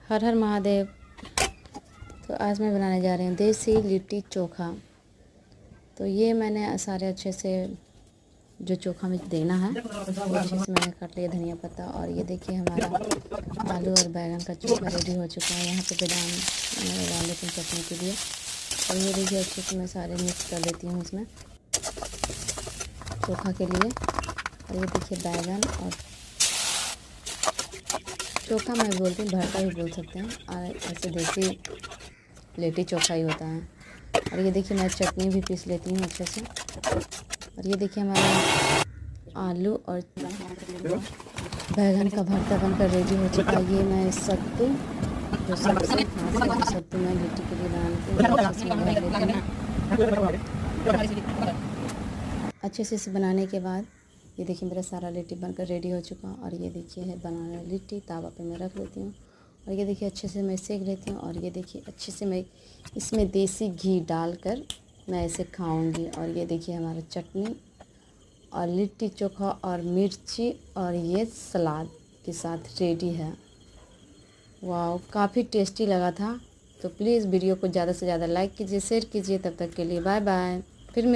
हर हर महादेव। तो आज मैं बनाने जा रही हूँ देसी लिट्टी चोखा। तो ये मैंने सारे अच्छे से जो चोखा में देना है वो अच्छे से मैंने काट लिया, धनिया पत्ता। और ये देखिए हमारा आलू और बैंगन का चोखा रेडी हो चुका है। यहाँ पे बादाम मैंने डाल लेती हूँ चटनी के लिए। और ये देखिए अच्छे से मैं सारे मिक्स कर लेती हूँ इसमें चोखा के लिए। और ये देखिए बैंगन और चोखा मैं बोलती हूँ, भरता भी बोल सकते हैं, और ऐसे देसी लिट्टी चोखा ही होता है। और ये देखिए मैं चटनी भी पीस लेती हूँ अच्छे से। और ये देखिए हमारा आलू और बैंगन का भरता बनकर रेडी हो चुका है। ये मैं सत्तू जो सबसे खास है, जो सत्तू मैं लिट्टी के लिए अच्छे से इसे बनाने के बाद ये देखिए मेरा सारा लिट्टी बनकर रेडी हो चुका। और ये देखिए है बनाना लिट्टी, तावा पे मैं रख लेती हूँ। और ये देखिए अच्छे से मैं सेक लेती हूँ। और ये देखिए अच्छे से मैं इसमें देसी घी डालकर मैं इसे खाऊंगी। और ये देखिए हमारा चटनी और लिट्टी चोखा और मिर्ची और ये सलाद के साथ रेडी है। वाह, काफ़ी टेस्टी लगा था। तो प्लीज़ वीडियो को ज़्यादा से ज़्यादा लाइक कीजिए, शेयर कीजिए। तब तक के लिए बाय बाय, फिर मिलते